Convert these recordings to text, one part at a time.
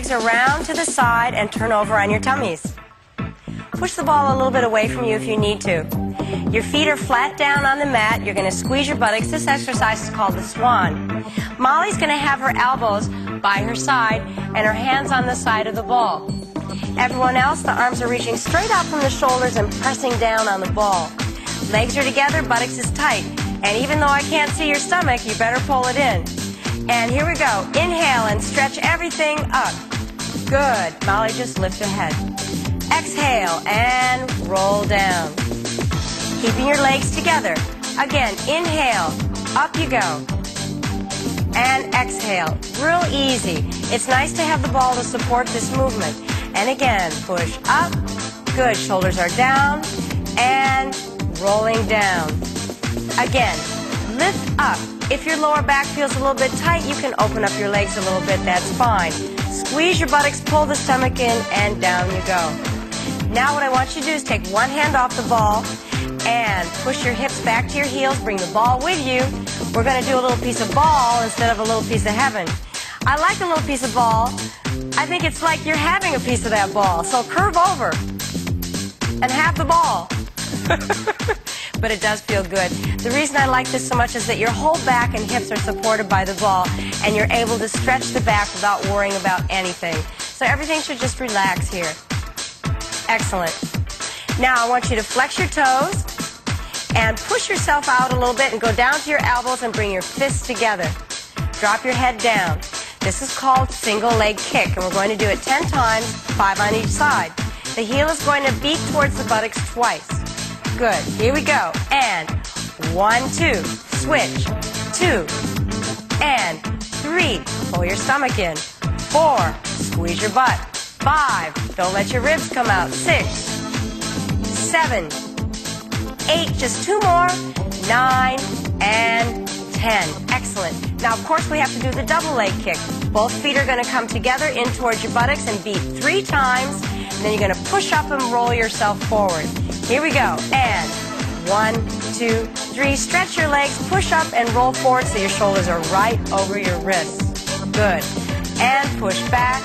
legs around to the side and turn over on your tummies. Push the ball a little bit away from you if you need to. Your feet are flat down on the mat. You're going to squeeze your buttocks. This exercise is called the swan. Molly's going to have her elbows by her side and her hands on the side of the ball. Everyone else, the arms are reaching straight out from the shoulders and pressing down on the ball. Legs are together, buttocks is tight. And even though I can't see your stomach, you better pull it in. And here we go. Inhale and stretch everything up. Good. Molly, just lift her head. Exhale and roll down. Keeping your legs together. Again, inhale, up you go. And exhale. Real easy. It's nice to have the ball to support this movement. And again, push up. Good. Shoulders are down. And rolling down. Again, lift up. If your lower back feels a little bit tight, you can open up your legs a little bit. That's fine. Squeeze your buttocks, pull the stomach in, and down you go. Now what I want you to do is take one hand off the ball and push your hips back to your heels. Bring the ball with you. We're going to do a little piece of ball instead of a little piece of heaven. I like a little piece of ball. I think it's like you're having a piece of that ball. So curve over and have the ball. But it does feel good. The reason I like this so much is that your whole back and hips are supported by the ball, and you're able to stretch the back without worrying about anything. So everything should just relax here. Excellent. Now I want you to flex your toes and push yourself out a little bit and go down to your elbows and bring your fists together. Drop your head down. This is called single leg kick, and we're going to do it 10 times, 5 on each side. The heel is going to beat towards the buttocks twice. Good. Here we go. And 1, 2. Switch. 2. And 3. Pull your stomach in. 4. Squeeze your butt. 5. Don't let your ribs come out. 6. 7. 8. Just 2 more. 9. And 10. Excellent. Now, of course, we have to do the double leg kick. Both feet are going to come together in towards your buttocks and beat 3 times. And then you're going to push up and roll yourself forward. Here we go. And 1, 2, 3. Stretch your legs, push up and roll forward so your shoulders are right over your wrists. Good. And push back.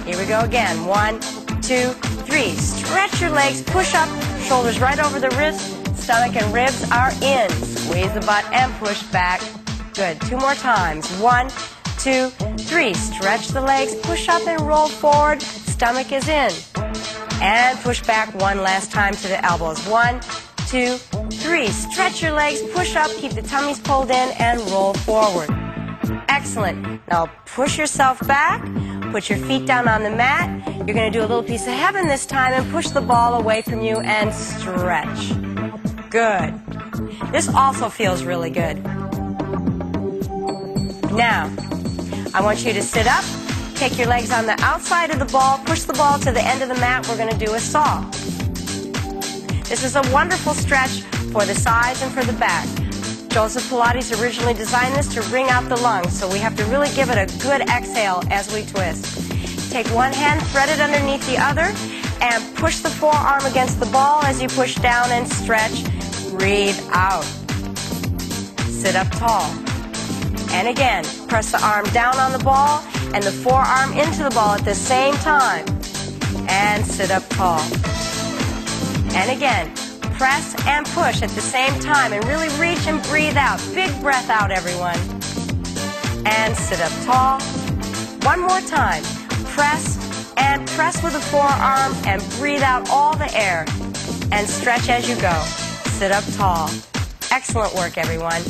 Here we go again. 1, 2, 3. Stretch your legs, push up, shoulders right over the wrists. Stomach and ribs are in. Squeeze the butt and push back. Good. 2 more times. 1, 2, 3. Stretch the legs, push up and roll forward. Stomach is in. And push back one last time to the elbows. 1, 2, 3. Stretch your legs, push up, keep the tummies pulled in, and roll forward. Excellent. Now push yourself back, put your feet down on the mat. You're going to do a little piece of heaven this time and push the ball away from you and stretch. Good. This also feels really good. Now, I want you to sit up. Take your legs on the outside of the ball, push the ball to the end of the mat. We're going to do a saw. This is a wonderful stretch for the sides and for the back. Joseph Pilates originally designed this to wring out the lungs, so we have to really give it a good exhale as we twist. Take one hand, thread it underneath the other, and push the forearm against the ball as you push down and stretch. Breathe out. Sit up tall. And again, press the arm down on the ball and the forearm into the ball at the same time. And sit up tall. And again, press and push at the same time and really reach and breathe out. Big breath out, everyone. And sit up tall. One more time. Press and press with the forearm and breathe out all the air. And stretch as you go. Sit up tall. Excellent work, everyone.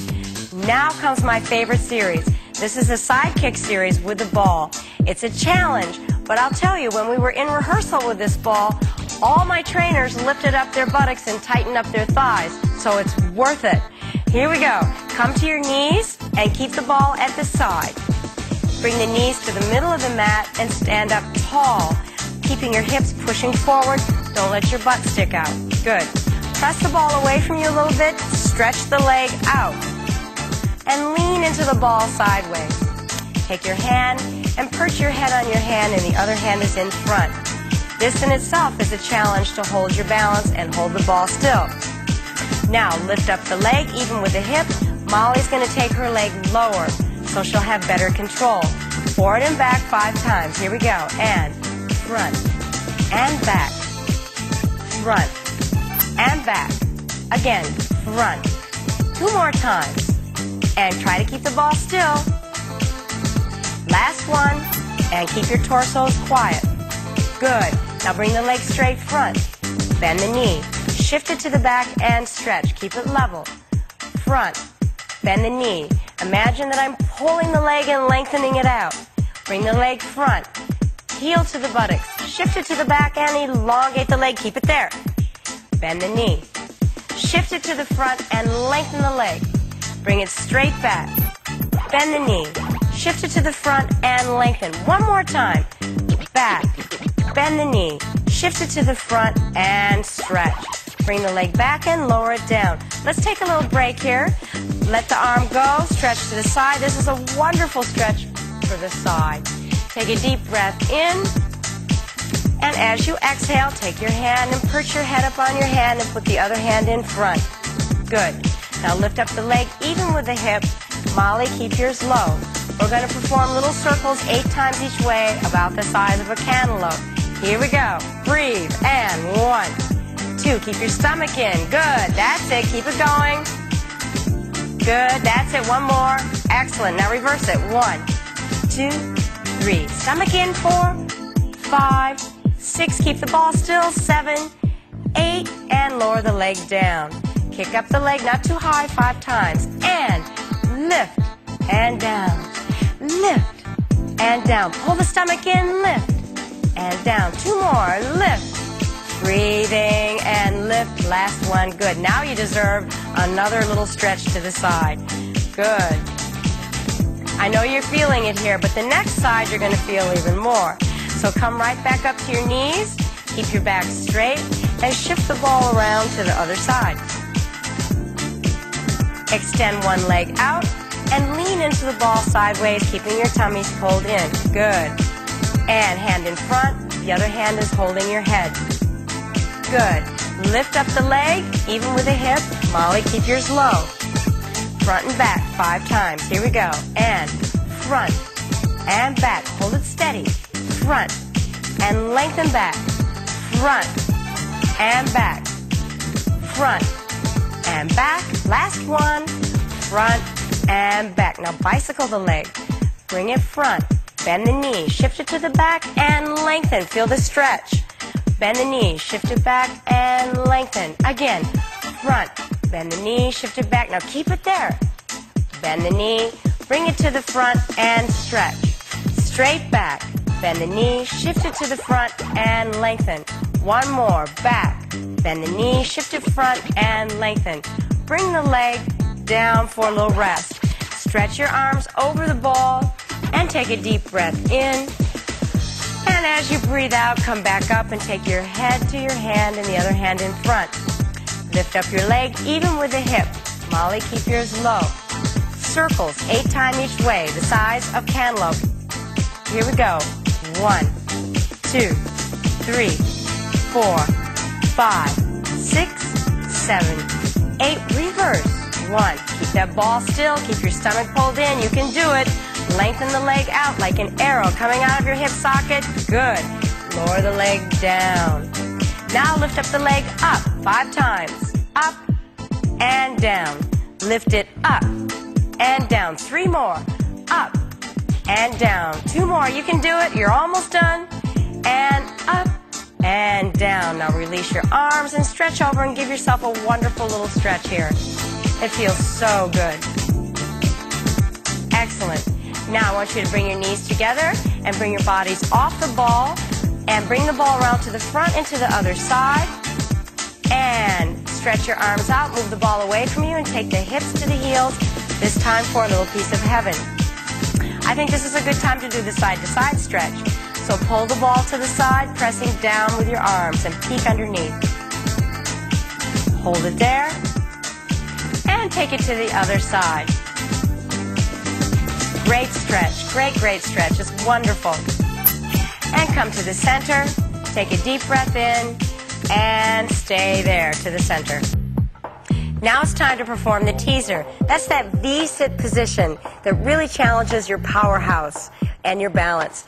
Now comes my favorite series. This is a side kick series with the ball. It's a challenge, but I'll tell you, when we were in rehearsal with this ball, all my trainers lifted up their buttocks and tightened up their thighs, so it's worth it. Here we go. Come to your knees and keep the ball at the side. Bring the knees to the middle of the mat and stand up tall, keeping your hips pushing forward. Don't let your butt stick out. Good. Press the ball away from you a little bit, stretch the leg out, and lean into the ball sideways. Take your hand and perch your head on your hand, and the other hand is in front. This in itself is a challenge to hold your balance and hold the ball still. Now lift up the leg even with the hip. Molly's going to take her leg lower so she'll have better control. Forward and back 5 times. Here we go. And front and back. Front and back. Again, front. 2 more times. And try to keep the ball still. Last one. And keep your torsos quiet. Good. Now bring the leg straight front. Bend the knee. Shift it to the back and stretch. Keep it level. Front. Bend the knee. Imagine that I'm pulling the leg and lengthening it out. Bring the leg front. Heel to the buttocks. Shift it to the back and elongate the leg. Keep it there. Bend the knee. Shift it to the front and lengthen the leg. Bring it straight back. Bend the knee. Shift it to the front and lengthen. One more time. Back. Bend the knee. Shift it to the front and stretch. Bring the leg back and lower it down. Let's take a little break here. Let the arm go. Stretch to the side. This is a wonderful stretch for the side. Take a deep breath in. And as you exhale, take your hand and perch your head up on your hand and put the other hand in front. Good. Now lift up the leg even with the hip. Molly, keep yours low. We're going to perform little circles 8 times each way, about the size of a cantaloupe. Here we go. Breathe. And 1, 2. Keep your stomach in. Good. That's it. Keep it going. Good. That's it. One more. Excellent. Now reverse it. 1, 2, 3. Stomach in. 4, 5, 6. Keep the ball still. 7, 8. And lower the leg down. Kick up the leg, not too high, 5 times. And lift and down. Lift and down. Pull the stomach in. Lift and down. 2 more. Lift. Breathing and lift. Last one. Good. Now you deserve another little stretch to the side. Good. I know you're feeling it here, but the next side you're going to feel even more. So come right back up to your knees. Keep your back straight and shift the ball around to the other side. Extend one leg out and lean into the ball sideways, keeping your tummies pulled in. Good. And hand in front. The other hand is holding your head. Good. Lift up the leg, even with the hip. Molly, keep yours low. Front and back 5 times. Here we go. And front and back. Hold it steady. Front and lengthen back. Front and back. Front and back. Last one. Front and back. Now bicycle the leg. Bring it front. Bend the knee. Shift it to the back and lengthen. Feel the stretch. Bend the knee. Shift it back and lengthen. Again. Front. Bend the knee. Shift it back. Now keep it there. Bend the knee. Bring it to the front and stretch. Straight back. Bend the knee. Shift it to the front and lengthen. One more. Back. Bend the knee. Shift it front and lengthen. Bring the leg down for a little rest. Stretch your arms over the ball and take a deep breath in. And as you breathe out, come back up and take your head to your hand and the other hand in front. Lift up your leg even with the hip. Molly, keep yours low. Circles 8 times each way, the size of cantaloupe. Here we go. 1, 2, 3, 4, 5, 6, 7, 8. Reverse. 1. Keep that ball still. Keep your stomach pulled in. You can do it. Lengthen the leg out like an arrow coming out of your hip socket. Good. Lower the leg down. Now lift up the leg up 5 times. Up and down. Lift it up and down. 3 more. Up and down. 2 more. You can do it. You're almost done. And up and down. Now release your arms and stretch over and give yourself a wonderful little stretch here. It feels so good. Excellent. Now I want you to bring your knees together and bring your bodies off the ball and bring the ball around to the front and to the other side. And stretch your arms out, move the ball away from you and take the hips to the heels, this time for a little piece of heaven. I think this is a good time to do the side-to-side stretch. So pull the ball to the side, pressing down with your arms and peek underneath. Hold it there and take it to the other side. Great stretch, great stretch, it's wonderful. And come to the center, take a deep breath in, and stay there to the center. Now it's time to perform the teaser. That's that V-sit position that really challenges your powerhouse. and your balance.